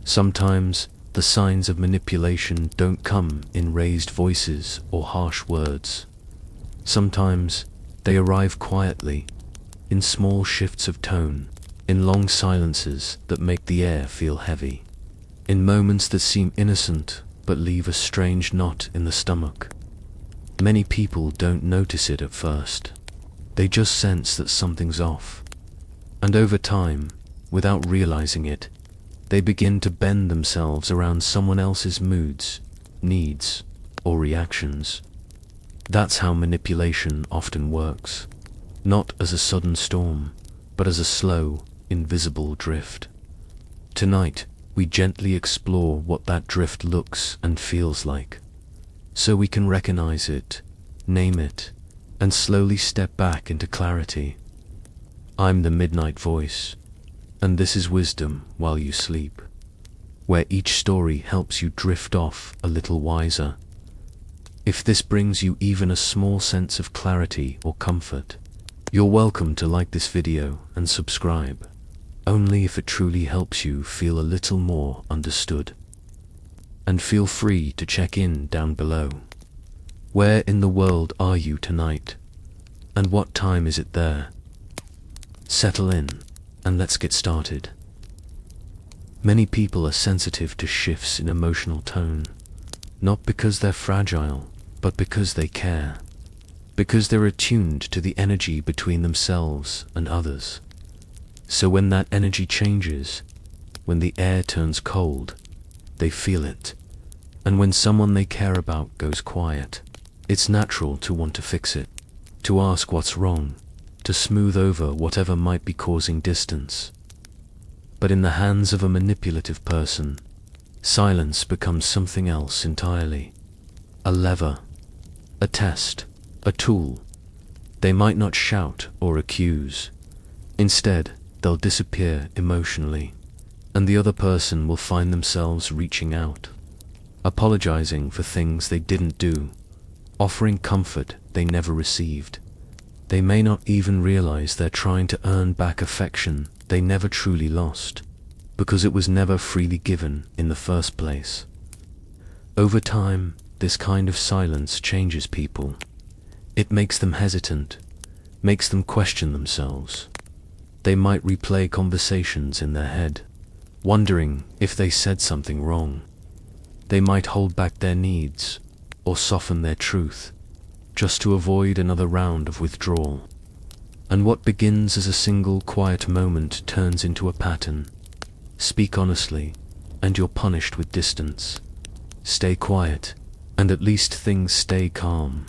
Sometimes, the signs of manipulation don't come in raised voices or harsh words. Sometimes, they arrive quietly, in small shifts of tone, in long silences that make the air feel heavy, in moments that seem innocent but leave a strange knot in the stomach. Many people don't notice it at first. They just sense that something's off. And over time, without realizing it, they begin to bend themselves around someone else's moods, needs, or reactions. That's how manipulation often works. Not as a sudden storm, but as a slow, invisible drift. Tonight, we gently explore what that drift looks and feels like, so we can recognize it, name it, and slowly step back into clarity. I'm the Midnight Voice, and this is Wisdom While You Sleep, where each story helps you drift off a little wiser. If this brings you even a small sense of clarity or comfort, you're welcome to like this video and subscribe, only if it truly helps you feel a little more understood. And feel free to check in down below. Where in the world are you tonight? And what time is it there? Settle in, and let's get started. Many people are sensitive to shifts in emotional tone, not because they're fragile, but because they care. Because they're attuned to the energy between themselves and others. So when that energy changes, when the air turns cold, they feel it. And when someone they care about goes quiet, it's natural to want to fix it, to ask what's wrong, to smooth over whatever might be causing distance. But in the hands of a manipulative person, silence becomes something else entirely. A lever, a test, a tool. They might not shout or accuse. Instead, they'll disappear emotionally, and the other person will find themselves reaching out, apologizing for things they didn't do, offering comfort they never received. They may not even realize they're trying to earn back affection they never truly lost, because it was never freely given in the first place. Over time, this kind of silence changes people. It makes them hesitant, makes them question themselves. They might replay conversations in their head, wondering if they said something wrong. They might hold back their needs, or soften their truth, just to avoid another round of withdrawal. And what begins as a single quiet moment turns into a pattern. Speak honestly, and you're punished with distance. Stay quiet, and at least things stay calm.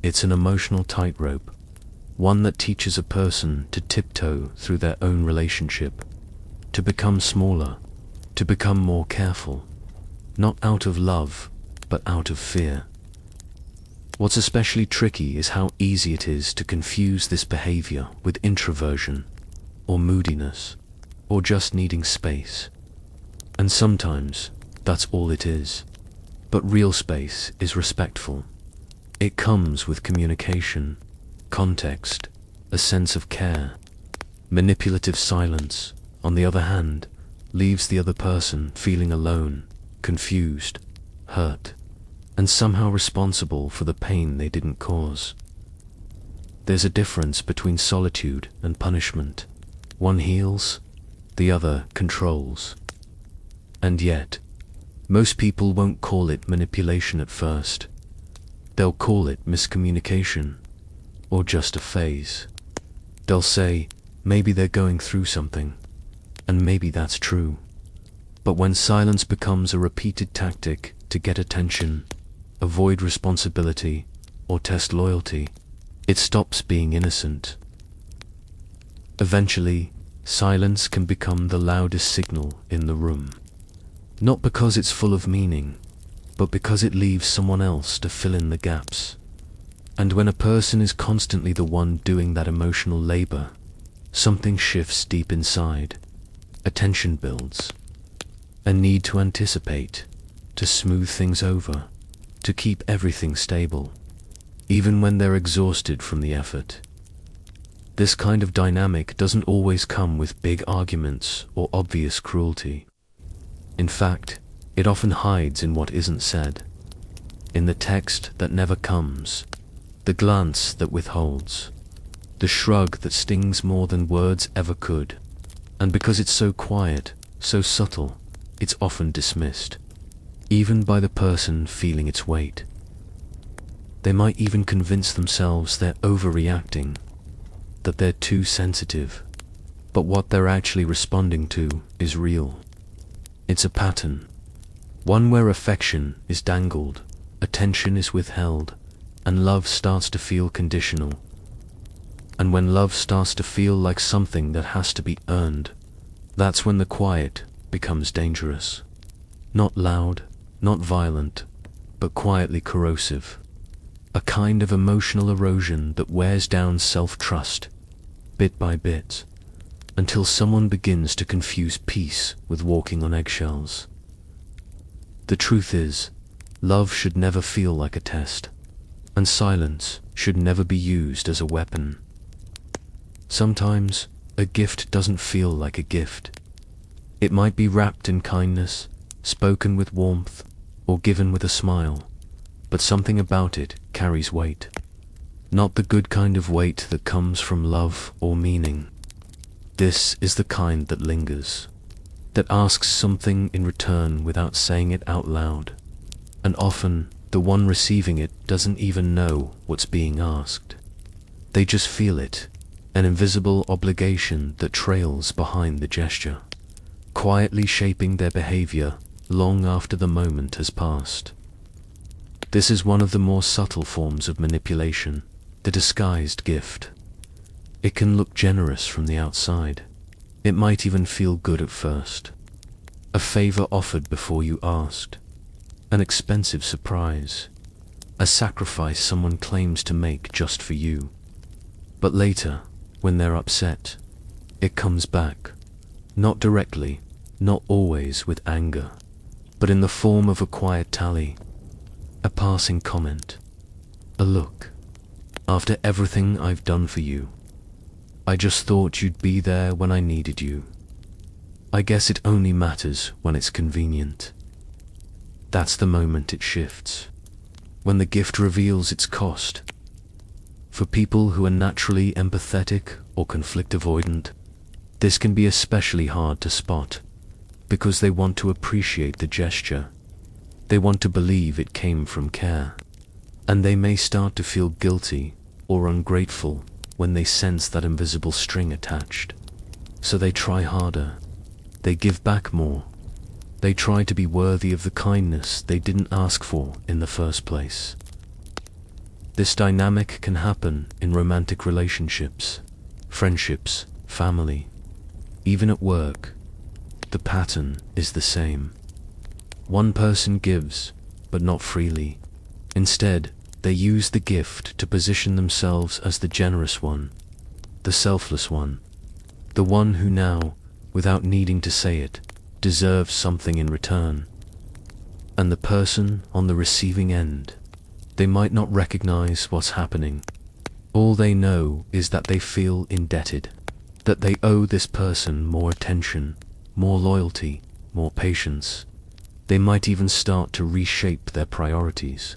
It's an emotional tightrope, one that teaches a person to tiptoe through their own relationship, to become smaller, to become more careful, not out of love, but out of fear. What's especially tricky is how easy it is to confuse this behavior with introversion, or moodiness, or just needing space. And sometimes, that's all it is. But real space is respectful. It comes with communication, context, a sense of care. Manipulative silence, on the other hand, leaves the other person feeling alone, confused, hurt, and somehow responsible for the pain they didn't cause. There's a difference between solitude and punishment. One heals, the other controls. And yet, most people won't call it manipulation at first. They'll call it miscommunication, or just a phase. They'll say, maybe they're going through something, and maybe that's true. But when silence becomes a repeated tactic to get attention, avoid responsibility, or test loyalty, it stops being innocent. Eventually, silence can become the loudest signal in the room. Not because it's full of meaning, but because it leaves someone else to fill in the gaps. And when a person is constantly the one doing that emotional labor, something shifts deep inside. A tension builds. A need to anticipate, to smooth things over, to keep everything stable, even when they're exhausted from the effort. This kind of dynamic doesn't always come with big arguments or obvious cruelty. In fact, it often hides in what isn't said, in the text that never comes, the glance that withholds, the shrug that stings more than words ever could. And because it's so quiet, so subtle, it's often dismissed, even by the person feeling its weight. They might even convince themselves they're overreacting, that they're too sensitive, but what they're actually responding to is real. It's a pattern, one where affection is dangled, attention is withheld, and love starts to feel conditional. And when love starts to feel like something that has to be earned, that's when the quiet becomes dangerous. Not loud, not violent, but quietly corrosive. A kind of emotional erosion that wears down self-trust, bit by bit, until someone begins to confuse peace with walking on eggshells. The truth is, love should never feel like a test, and silence should never be used as a weapon. Sometimes, a gift doesn't feel like a gift. It might be wrapped in kindness, spoken with warmth, or given with a smile, but something about it carries weight. Not the good kind of weight that comes from love or meaning. This is the kind that lingers, that asks something in return without saying it out loud, and often the one receiving it doesn't even know what's being asked. They just feel it, an invisible obligation that trails behind the gesture, quietly shaping their behavior long after the moment has passed. This is one of the more subtle forms of manipulation, the disguised gift. It can look generous from the outside. It might even feel good at first. A favor offered before you asked. An expensive surprise. A sacrifice someone claims to make just for you. But later, when they're upset, it comes back. Not directly, not always with anger, but in the form of a quiet tally, a passing comment, a look. After everything I've done for you, I just thought you'd be there when I needed you. I guess it only matters when it's convenient. That's the moment it shifts, when the gift reveals its cost. For people who are naturally empathetic or conflict avoidant, this can be especially hard to spot, because they want to appreciate the gesture. They want to believe it came from care, and they may start to feel guilty or ungrateful when they sense that invisible string attached. So they try harder. They give back more. They try to be worthy of the kindness they didn't ask for in the first place. This dynamic can happen in romantic relationships, friendships, family, even at work. The pattern is the same. One person gives, but not freely. Instead, they use the gift to position themselves as the generous one, the selfless one, the one who now, without needing to say it, deserves something in return. And the person on the receiving end, they might not recognize what's happening. All they know is that they feel indebted, that they owe this person more attention, more loyalty, more patience. They might even start to reshape their priorities,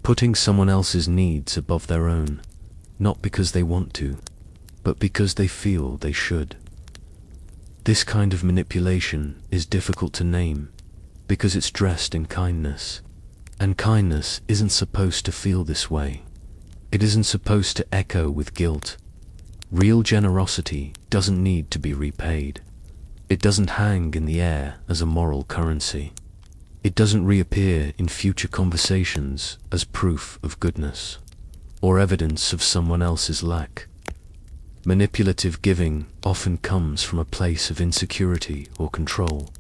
putting someone else's needs above their own, not because they want to, but because they feel they should. This kind of manipulation is difficult to name because it's dressed in kindness, and kindness isn't supposed to feel this way. It isn't supposed to echo with guilt. Real generosity doesn't need to be repaid. It doesn't hang in the air as a moral currency. It doesn't reappear in future conversations as proof of goodness or evidence of someone else's lack. Manipulative giving often comes from a place of insecurity or control.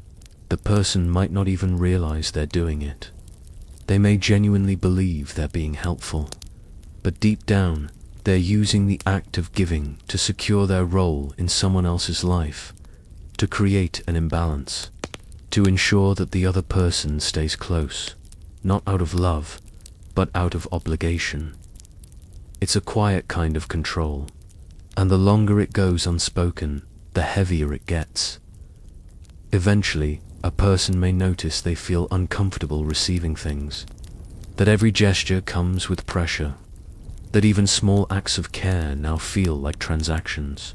The person might not even realize they're doing it. They may genuinely believe they're being helpful, but deep down, they're using the act of giving to secure their role in someone else's life, to create an imbalance, to ensure that the other person stays close, not out of love, but out of obligation. It's a quiet kind of control, and the longer it goes unspoken, the heavier it gets. Eventually, A person may notice they feel uncomfortable receiving things, that every gesture comes with pressure, that even small acts of care now feel like transactions.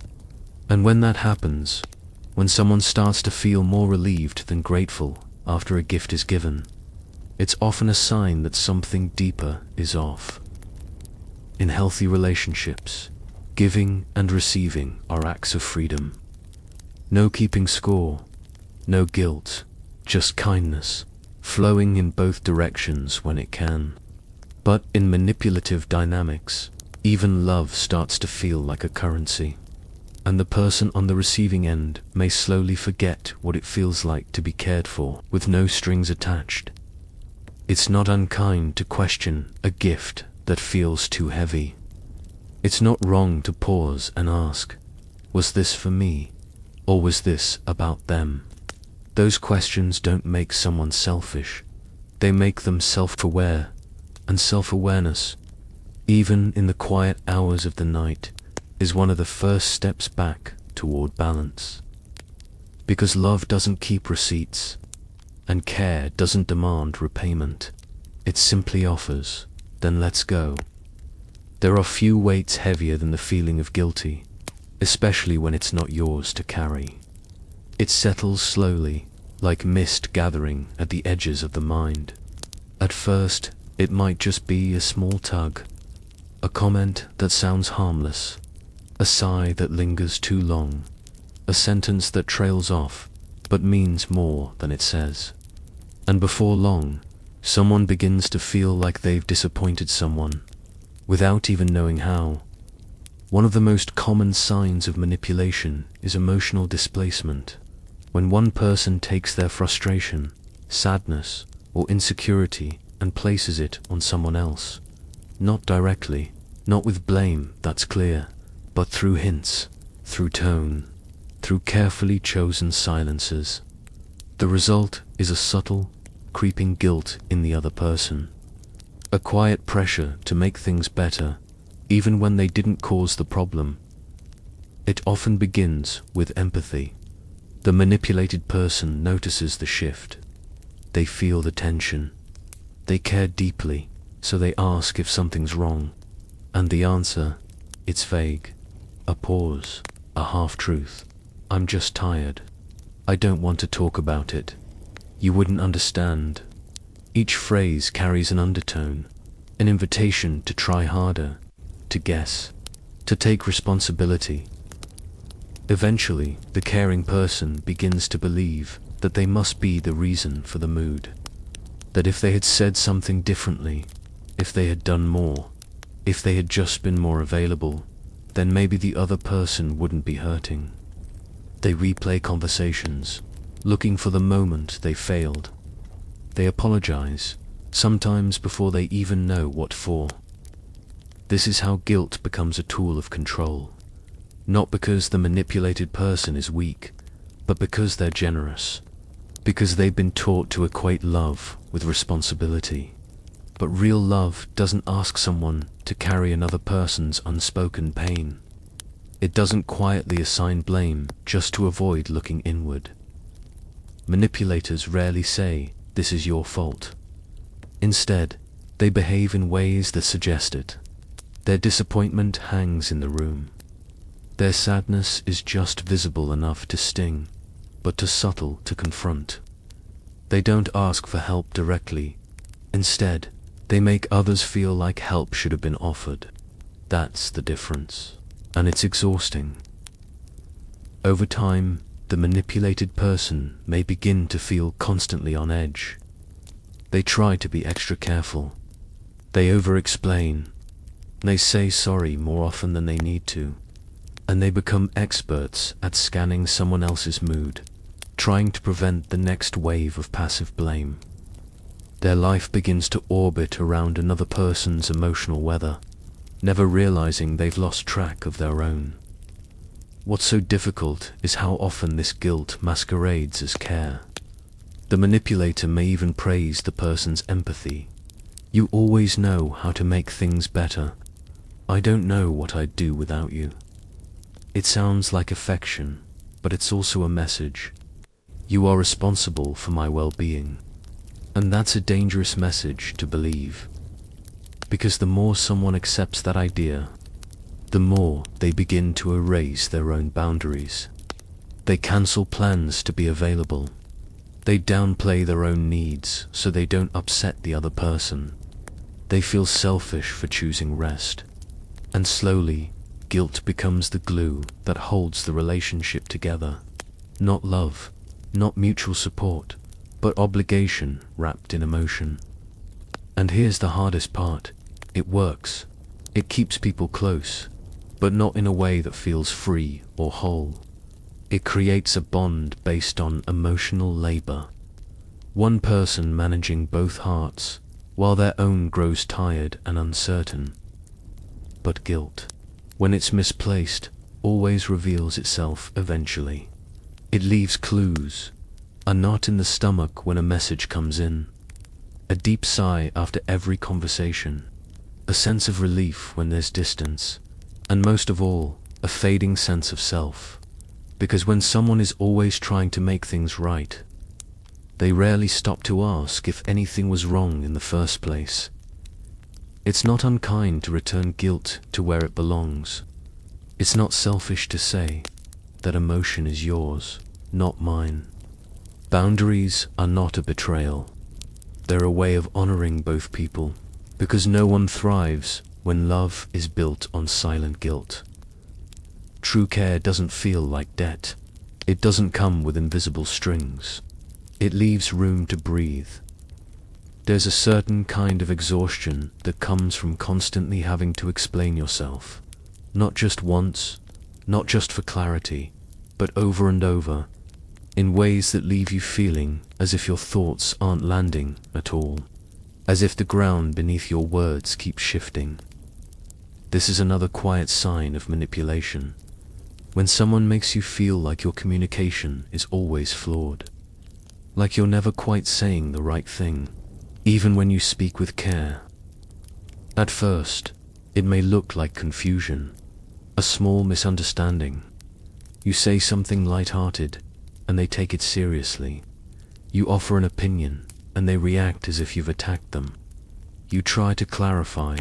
And when that happens, when someone starts to feel more relieved than grateful after a gift is given, it's often a sign that something deeper is off. In healthy relationships, giving and receiving are acts of freedom. No keeping score, no guilt, just kindness, flowing in both directions when it can. But in manipulative dynamics, even love starts to feel like a currency, and the person on the receiving end may slowly forget what it feels like to be cared for with no strings attached. It's not unkind to question a gift that feels too heavy. It's not wrong to pause and ask, was this for me, or was this about them? Those questions don't make someone selfish, they make them self-aware, and self-awareness, even in the quiet hours of the night, is one of the first steps back toward balance. Because love doesn't keep receipts, and care doesn't demand repayment. It simply offers, then lets go. There are few weights heavier than the feeling of guilty, especially when it's not yours to carry. It settles slowly, like mist gathering at the edges of the mind. At first, it might just be a small tug, a comment that sounds harmless, a sigh that lingers too long, a sentence that trails off but means more than it says. And before long, someone begins to feel like they've disappointed someone, without even knowing how. One of the most common signs of manipulation is emotional displacement, when one person takes their frustration, sadness, or insecurity and places it on someone else. Not directly, not with blame, that's clear, but through hints, through tone, through carefully chosen silences. The result is a subtle, creeping guilt in the other person. A quiet pressure to make things better, even when they didn't cause the problem. It often begins with empathy. The manipulated person notices the shift. They feel the tension. They care deeply, so they ask if something's wrong. And the answer, it's vague. A pause, a half-truth. I'm just tired. I don't want to talk about it. You wouldn't understand. Each phrase carries an undertone, an invitation to try harder, to guess, to take responsibility. Eventually, the caring person begins to believe that they must be the reason for the mood. That if they had said something differently, if they had done more, if they had just been more available, then maybe the other person wouldn't be hurting. They replay conversations, looking for the moment they failed. They apologize, sometimes before they even know what for. This is how guilt becomes a tool of control. Not because the manipulated person is weak, but because they're generous. Because they've been taught to equate love with responsibility. But real love doesn't ask someone to carry another person's unspoken pain. It doesn't quietly assign blame just to avoid looking inward. Manipulators rarely say, "This is your fault." Instead, they behave in ways that suggest it. Their disappointment hangs in the room. Their sadness is just visible enough to sting, but too subtle to confront. They don't ask for help directly. Instead, they make others feel like help should have been offered. That's the difference. And it's exhausting. Over time, the manipulated person may begin to feel constantly on edge. They try to be extra careful. They over-explain. They say sorry more often than they need to. And they become experts at scanning someone else's mood, trying to prevent the next wave of passive blame. Their life begins to orbit around another person's emotional weather, never realizing they've lost track of their own. What's so difficult is how often this guilt masquerades as care. The manipulator may even praise the person's empathy. "You always know how to make things better. I don't know what I'd do without you." It sounds like affection, but it's also a message. You are responsible for my well-being. And that's a dangerous message to believe. Because the more someone accepts that idea, the more they begin to erase their own boundaries. They cancel plans to be available. They downplay their own needs so they don't upset the other person. They feel selfish for choosing rest. And slowly, guilt becomes the glue that holds the relationship together. Not love, not mutual support, but obligation wrapped in emotion. And here's the hardest part. It works. It keeps people close, but not in a way that feels free or whole. It creates a bond based on emotional labor. One person managing both hearts, while their own grows tired and uncertain. But guilt, when it's misplaced, always reveals itself eventually. It leaves clues, a knot in the stomach when a message comes in, a deep sigh after every conversation, a sense of relief when there's distance, and most of all, a fading sense of self. Because when someone is always trying to make things right, they rarely stop to ask if anything was wrong in the first place. It's not unkind to return guilt to where it belongs. It's not selfish to say that emotion is yours, not mine. Boundaries are not a betrayal. They're a way of honoring both people, because no one thrives when love is built on silent guilt. True care doesn't feel like debt. It doesn't come with invisible strings. It leaves room to breathe. There's a certain kind of exhaustion that comes from constantly having to explain yourself. Not just once, not just for clarity, but over and over, in ways that leave you feeling as if your thoughts aren't landing at all, as if the ground beneath your words keeps shifting. This is another quiet sign of manipulation. When someone makes you feel like your communication is always flawed, like you're never quite saying the right thing, even when you speak with care. At first, it may look like confusion, a small misunderstanding. You say something light-hearted, and they take it seriously. You offer an opinion, and they react as if you've attacked them. You try to clarify,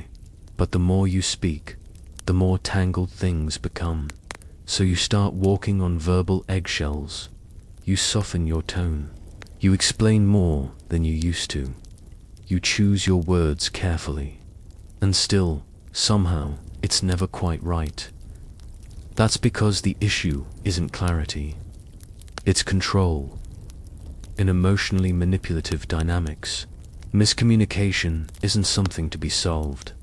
but the more you speak, the more tangled things become. So you start walking on verbal eggshells. You soften your tone. You explain more than you used to. You choose your words carefully. And still, somehow, it's never quite right. That's because the issue isn't clarity. It's control. In emotionally manipulative dynamics, miscommunication isn't something to be solved.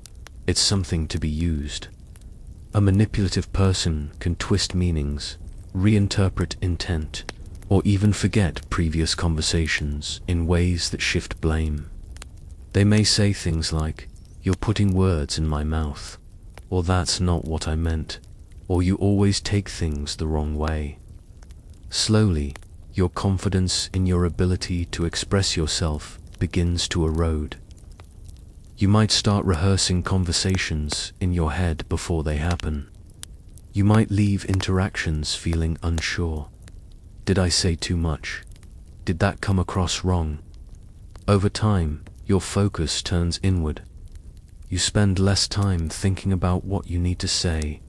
It's something to be used. A manipulative person can twist meanings, reinterpret intent, or even forget previous conversations in ways that shift blame. They may say things like, "You're putting words in my mouth," or "That's not what I meant," or "You always take things the wrong way." Slowly, your confidence in your ability to express yourself begins to erode. You might start rehearsing conversations in your head before they happen. You might leave interactions feeling unsure. Did I say too much? Did that come across wrong? Over time, your focus turns inward. You spend less time thinking about what you need to say,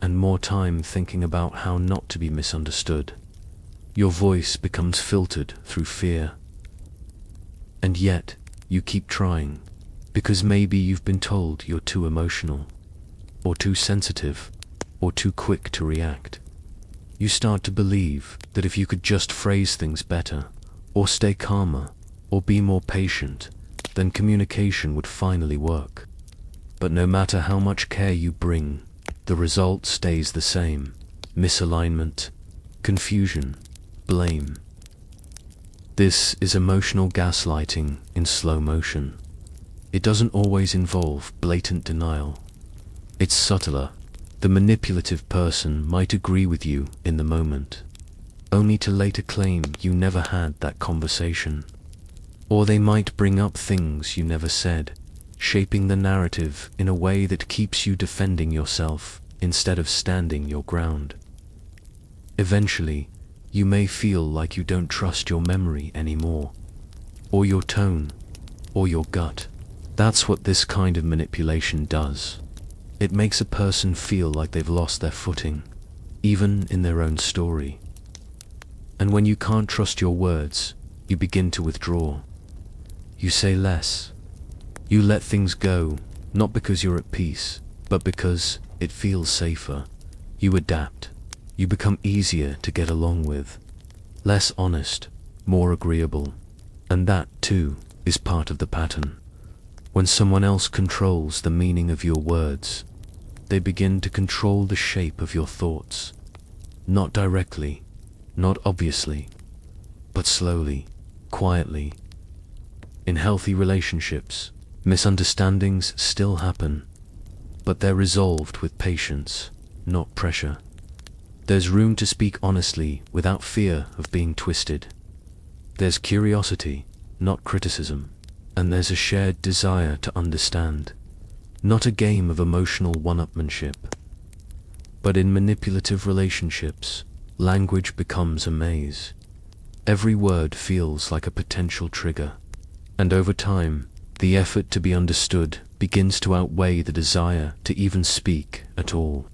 and more time thinking about how not to be misunderstood. Your voice becomes filtered through fear. And yet, you keep trying. Because maybe you've been told you're too emotional, or too sensitive, or too quick to react. You start to believe that if you could just phrase things better, or stay calmer, or be more patient, then communication would finally work. But no matter how much care you bring, the result stays the same: misalignment, confusion, blame. This is emotional gaslighting in slow motion. It doesn't always involve blatant denial. It's subtler. The manipulative person might agree with you in the moment, only to later claim you never had that conversation. Or they might bring up things you never said, shaping the narrative in a way that keeps you defending yourself instead of standing your ground. Eventually, You may feel like you don't trust your memory anymore, or your tone, or your gut. That's what this kind of manipulation does. It makes a person feel like they've lost their footing, even in their own story. And when you can't trust your words, you begin to withdraw. You say less. You let things go, not because you're at peace, but because it feels safer. You adapt. You become easier to get along with, less honest, more agreeable. And that, too, is part of the pattern. When someone else controls the meaning of your words, they begin to control the shape of your thoughts. Not directly, not obviously, but slowly, quietly. In healthy relationships, misunderstandings still happen, but they're resolved with patience, not pressure. There's room to speak honestly without fear of being twisted. There's curiosity, not criticism, and there's a shared desire to understand, not a game of emotional one-upmanship. But in manipulative relationships, language becomes a maze. Every word feels like a potential trigger, and over time, the effort to be understood begins to outweigh the desire to even speak at all.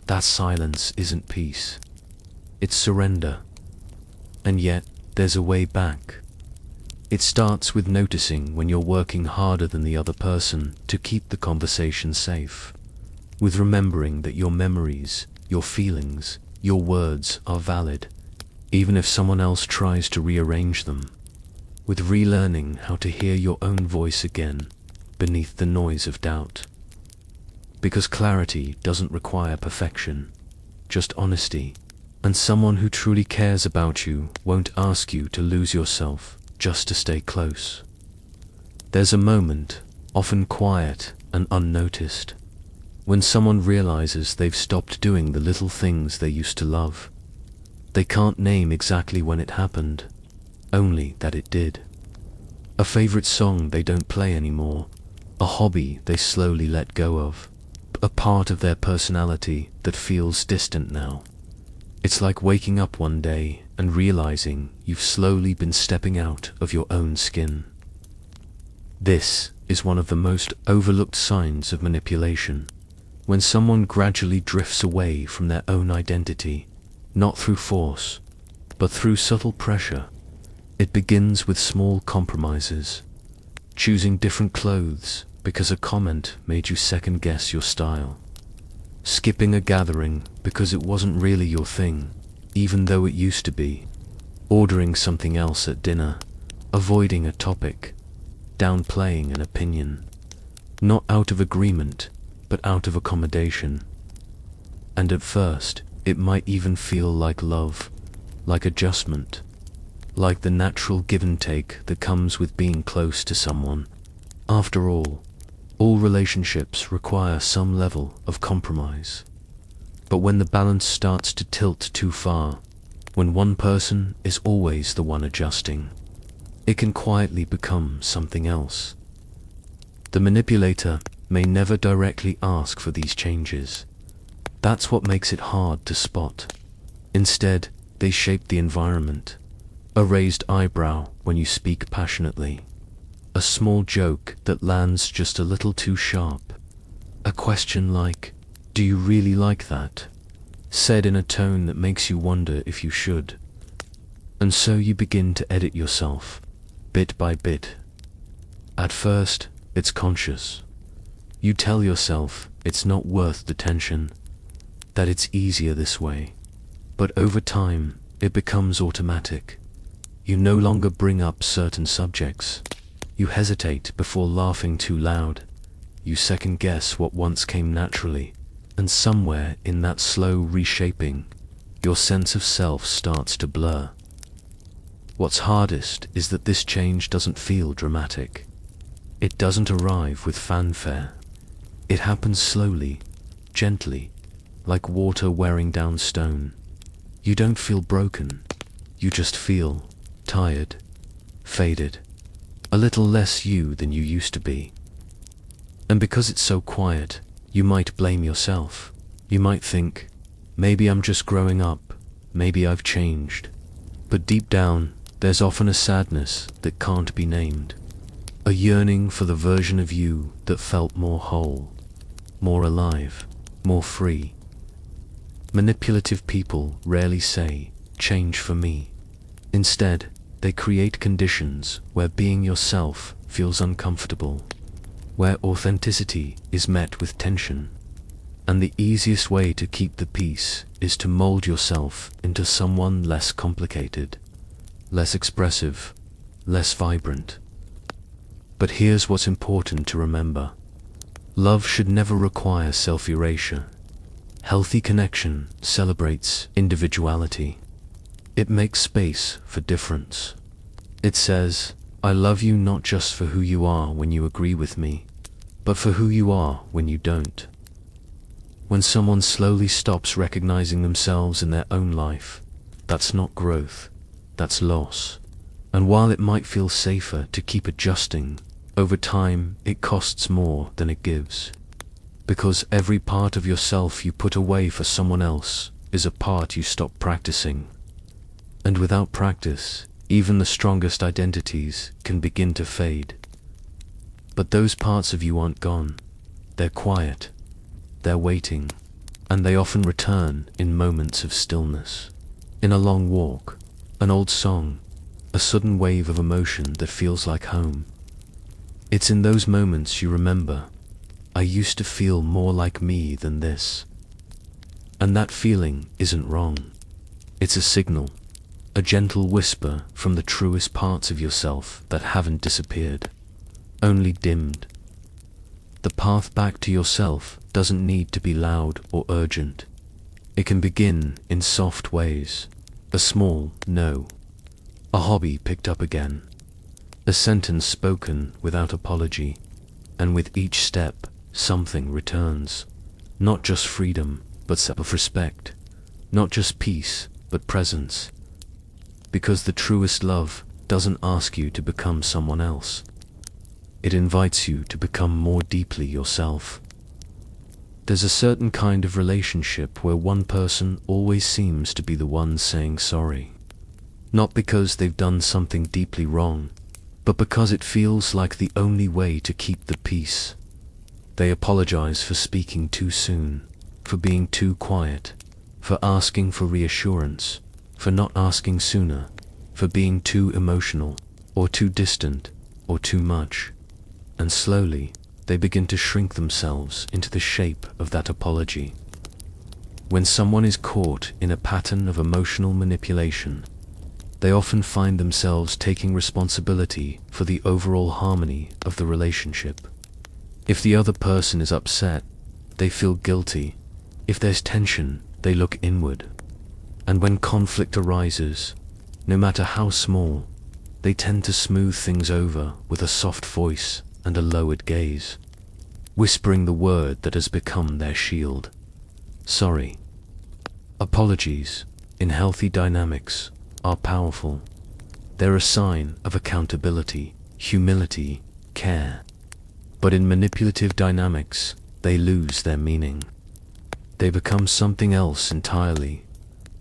That silence isn't peace. It's surrender. And yet, there's a way back. It starts with noticing when you're working harder than the other person to keep the conversation safe. With remembering that your memories, your feelings, your words are valid, even if someone else tries to rearrange them. With relearning how to hear your own voice again, beneath the noise of doubt. Because clarity doesn't require perfection, just honesty. And someone who truly cares about you won't ask you to lose yourself just to stay close. There's a moment, often quiet and unnoticed, when someone realizes they've stopped doing the little things they used to love. They can't name exactly when it happened, only that it did. A favorite song they don't play anymore, a hobby they slowly let go of, a part of their personality that feels distant now. It's like waking up one day and realizing you've slowly been stepping out of your own skin. This is one of the most overlooked signs of manipulation, when someone gradually drifts away from their own identity, not through force, but through subtle pressure. It begins with small compromises, choosing different clothes because a comment made you second-guess your style. Skipping a gathering because it wasn't really your thing, even though it used to be. Ordering something else at dinner, avoiding a topic, downplaying an opinion. Not out of agreement, but out of accommodation. And at first, it might even feel like love, like adjustment, like the natural give and take that comes with being close to someone. After all relationships require some level of compromise. But when the balance starts to tilt too far, when one person is always the one adjusting, it can quietly become something else. The manipulator may never directly ask for these changes. That's what makes it hard to spot. Instead, they shape the environment. A raised eyebrow when you speak passionately. A small joke that lands just a little too sharp. A question like, "Do you really like that?" said in a tone that makes you wonder if you should. And so you begin to edit yourself, bit by bit. At first, it's conscious. You tell yourself it's not worth the tension, that it's easier this way. But over time, it becomes automatic. You no longer bring up certain subjects. You hesitate before laughing too loud. You second-guess what once came naturally. And somewhere in that slow reshaping, your sense of self starts to blur. What's hardest is that this change doesn't feel dramatic. It doesn't arrive with fanfare. It happens slowly, gently, like water wearing down stone. You don't feel broken. You just feel tired, faded, a little less you than you used to be. And because it's so quiet, you might blame yourself. You might think, maybe I'm just growing up. maybe I've changed. But deep down, there's often a sadness that can't be named. A yearning for the version of you that felt more whole, more alive, more free. Manipulative people rarely say, "Change for me." Instead, they create conditions where being yourself feels uncomfortable, where authenticity is met with tension. And the easiest way to keep the peace is to mold yourself into someone less complicated, less expressive, less vibrant. But here's what's important to remember. Love should never require self-erasure. Healthy connection celebrates individuality. It makes space for difference. It says, "I love you not just for who you are when you agree with me, but for who you are when you don't." When someone slowly stops recognizing themselves in their own life, that's not growth, that's loss. And while it might feel safer to keep adjusting, over time it costs more than it gives. Because every part of yourself you put away for someone else is a part you stop practicing. And without practice, even the strongest identities can begin to fade. But those parts of you aren't gone. They're quiet. They're waiting. And they often return in moments of stillness. In a long walk, an old song, a sudden wave of emotion that feels like home. It's in those moments you remember, "I used to feel more like me than this." And that feeling isn't wrong. It's a signal, a gentle whisper from the truest parts of yourself that haven't disappeared, only dimmed. The path back to yourself doesn't need to be loud or urgent. It can begin in soft ways. A small no, a hobby picked up again, a sentence spoken without apology, and with each step, something returns. Not just freedom, but self-respect. Not just peace, but presence. Because the truest love doesn't ask you to become someone else. It invites you to become more deeply yourself. There's a certain kind of relationship where one person always seems to be the one saying sorry. Not because they've done something deeply wrong, but because it feels like the only way to keep the peace. They apologize for speaking too soon, for being too quiet, for asking for reassurance, for not asking sooner, for being too emotional, or too distant, or too much. And slowly, they begin to shrink themselves into the shape of that apology. When someone is caught in a pattern of emotional manipulation, they often find themselves taking responsibility for the overall harmony of the relationship. If the other person is upset, they feel guilty. If there's tension, they look inward. And when conflict arises, no matter how small, they tend to smooth things over with a soft voice and a lowered gaze, whispering the word that has become their shield: sorry. Apologies, in healthy dynamics, are powerful. They're a sign of accountability, humility, care. But in manipulative dynamics, they lose their meaning. They become something else entirely,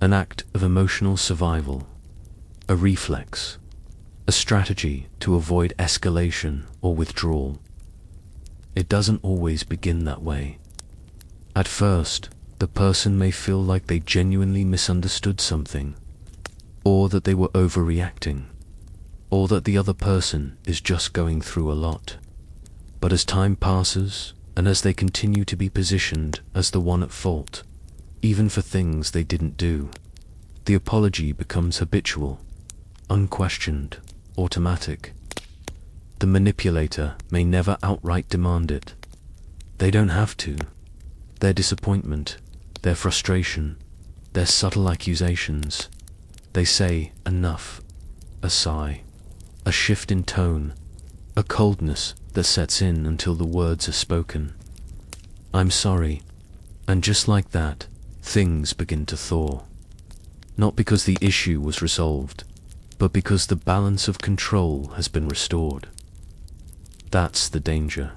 an act of emotional survival, a reflex, a strategy to avoid escalation or withdrawal. It doesn't always begin that way. At first, the person may feel like they genuinely misunderstood something, or that they were overreacting, or that the other person is just going through a lot. But as time passes, and as they continue to be positioned as the one at fault, even for things they didn't do, the apology becomes habitual, unquestioned, automatic. The manipulator may never outright demand it. They don't have to. Their disappointment, their frustration, their subtle accusations, they say enough, a sigh, a shift in tone, a coldness that sets in until the words are spoken. "I'm sorry." And just like that, things begin to thaw. Not because the issue was resolved, but because the balance of control has been restored. That's the danger.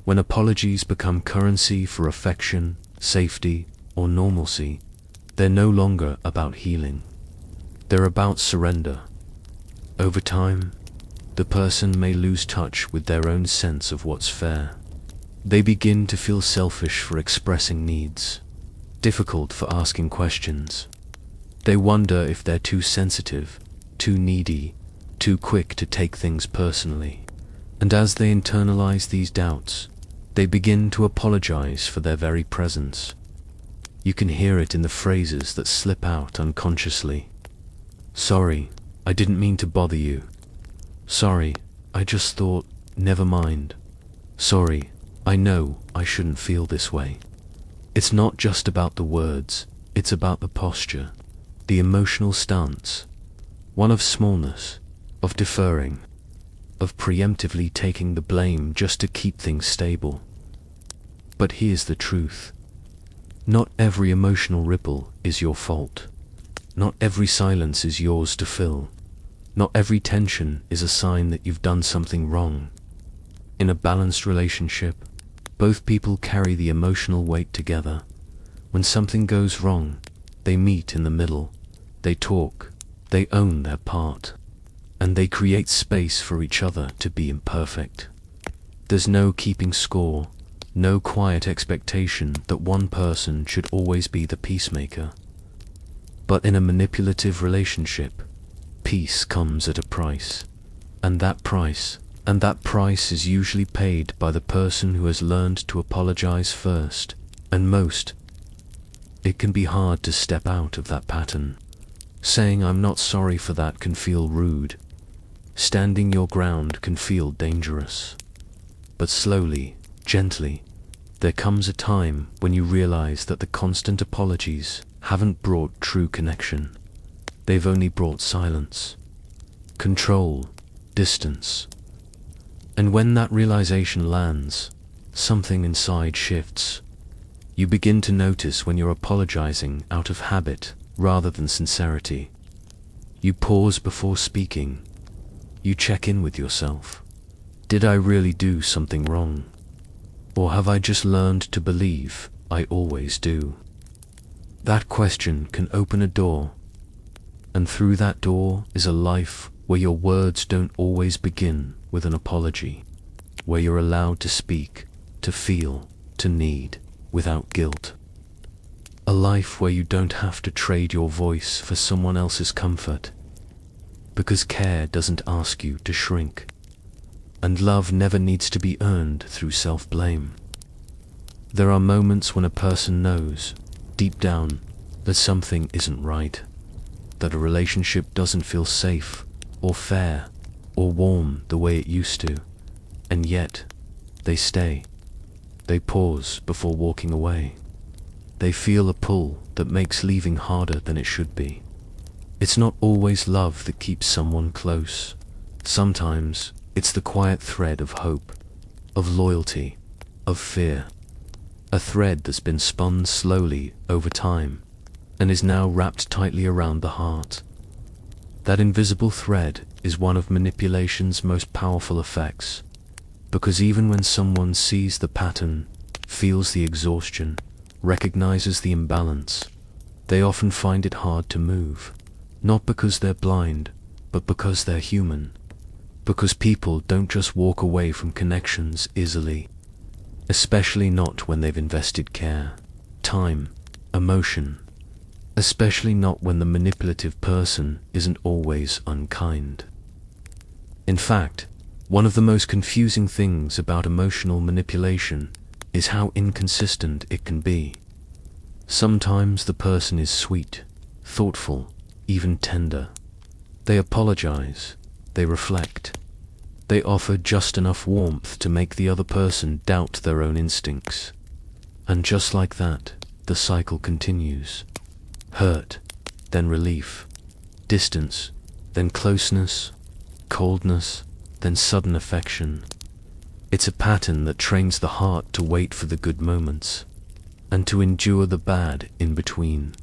When apologies become currency for affection, safety, or normalcy, They're no longer about healing. They're about surrender. Over time, the person may lose touch with their own sense of what's fair. They begin to feel selfish for expressing needs, difficult for asking questions. They wonder if they're too sensitive, too needy, too quick to take things personally. And as they internalize these doubts, they begin to apologize for their very presence. You can hear it in the phrases that slip out unconsciously. Sorry, I didn't mean to bother you. Sorry, I just thought, never mind. Sorry, I know I shouldn't feel this way. It's not just about the words, it's about the posture, the emotional stance, one of smallness, of deferring, of preemptively taking the blame just to keep things stable. But here's the truth. Not every emotional ripple is your fault. Not every silence is yours to fill. Not every tension is a sign that you've done something wrong. In a balanced relationship, both people carry the emotional weight together. When something goes wrong, they meet in the middle. They talk, they own their part, and they create space for each other to be imperfect. There's no keeping score, no quiet expectation that one person should always be the peacemaker. But in a manipulative relationship, peace comes at a price, and that price is usually paid by the person who has learned to apologize first, and most. It can be hard to step out of that pattern. Saying I'm not sorry for that can feel rude. Standing your ground can feel dangerous. But slowly, gently, there comes a time when you realize that the constant apologies haven't brought true connection. They've only brought silence, control, distance. And when that realization lands, something inside shifts. You begin to notice when you're apologizing out of habit rather than sincerity. You pause before speaking. You check in with yourself. Did I really do something wrong? Or have I just learned to believe I always do? That question can open a door, and through that door is a life where your words don't always begin with an apology, where you're allowed to speak, to feel, to need, without guilt. A life where you don't have to trade your voice for someone else's comfort, because care doesn't ask you to shrink, and love never needs to be earned through self-blame. There are moments when a person knows, deep down, that something isn't right, that a relationship doesn't feel safe, or fair, or warm the way it used to, and yet, they stay. They pause before walking away. They feel a pull that makes leaving harder than it should be. It's not always love that keeps someone close. Sometimes it's the quiet thread of hope, of loyalty, of fear. A thread that's been spun slowly over time and is now wrapped tightly around the heart. That invisible thread is one of manipulation's most powerful effects, because even when someone sees the pattern, feels the exhaustion, recognizes the imbalance, they often find it hard to move, not because they're blind, but because they're human. Because people don't just walk away from connections easily, especially not when they've invested care, time, emotion, especially not when the manipulative person isn't always unkind. In fact, one of the most confusing things about emotional manipulation is how inconsistent it can be. Sometimes the person is sweet, thoughtful, even tender. They apologize, they reflect. They offer just enough warmth to make the other person doubt their own instincts. And just like that, the cycle continues. Hurt, then relief. Distance, then closeness. Coldness, then sudden affection. It's a pattern that trains the heart to wait for the good moments, and to endure the bad in between.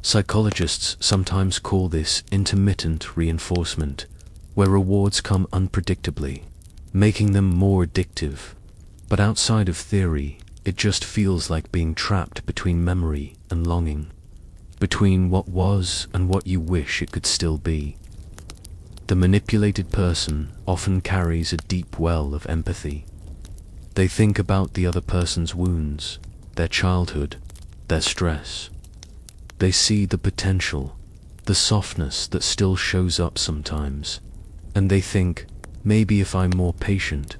Psychologists sometimes call this intermittent reinforcement, where rewards come unpredictably, making them more addictive. But outside of theory, it just feels like being trapped between memory and longing. between what was and what you wish it could still be. The manipulated person often carries a deep well of empathy. They think about the other person's wounds, their childhood, their stress. They see the potential, the softness that still shows up sometimes, and they think, maybe if I'm more patient,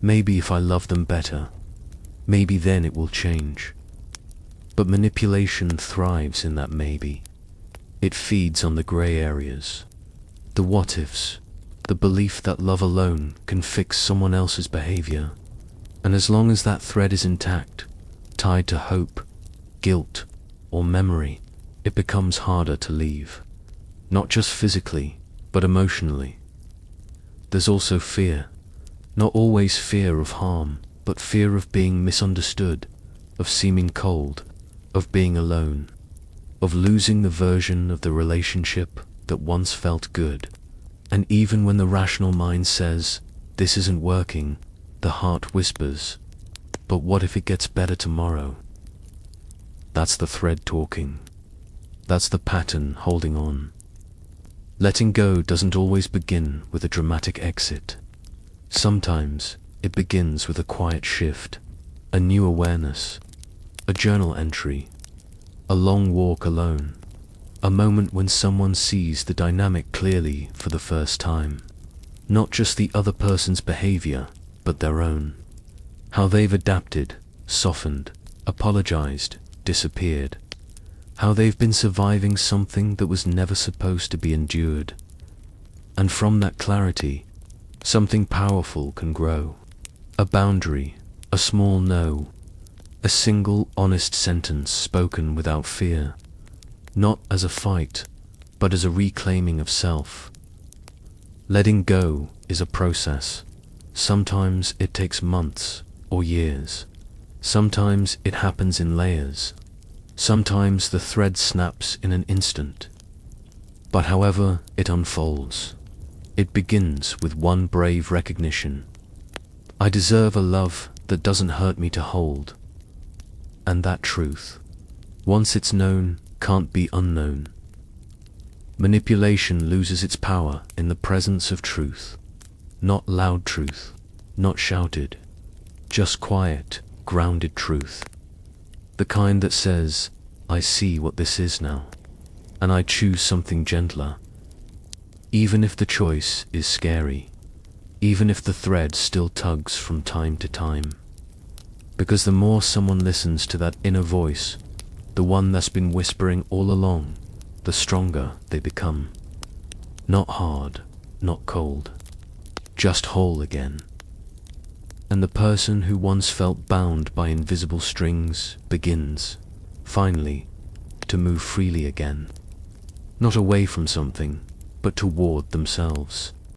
maybe if I love them better, maybe then it will change. But manipulation thrives in that maybe. It feeds on the gray areas, the what-ifs, the belief that love alone can fix someone else's behavior. And as long as that thread is intact, tied to hope, guilt, or memory, it becomes harder to leave. Not just physically, but emotionally. There's also fear. Not always fear of harm, but fear of being misunderstood, of seeming cold, of being alone, of losing the version of the relationship that once felt good. And even when the rational mind says, this isn't working, the heart whispers, but what if it gets better tomorrow? That's the thread talking. That's the pattern holding on. Letting go doesn't always begin with a dramatic exit. Sometimes it begins with a quiet shift, a new awareness, a journal entry, a long walk alone, a moment when someone sees the dynamic clearly for the first time. Not just the other person's behavior, but their own. How they've adapted, softened, apologized, disappeared. How they've been surviving something that was never supposed to be endured. And from that clarity, something powerful can grow. A boundary, a small no, a single honest sentence spoken without fear. Not as a fight, but as a reclaiming of self. Letting go is a process. Sometimes it takes months or years. Sometimes it happens in layers. Sometimes the thread snaps in an instant. But however it unfolds, it begins with one brave recognition. I deserve a love that doesn't hurt me to hold. And that truth, once it's known, can't be unknown. Manipulation loses its power in the presence of truth. Not loud truth, not shouted, just quiet, grounded truth. The kind that says, I see what this is now, and I choose something gentler. Even if the choice is scary, even if the thread still tugs from time to time. Because the more someone listens to that inner voice, the one that's been whispering all along, the stronger they become. Not hard, not cold, just whole again. And the person who once felt bound by invisible strings begins, finally, to move freely again. Not away from something, but toward themselves.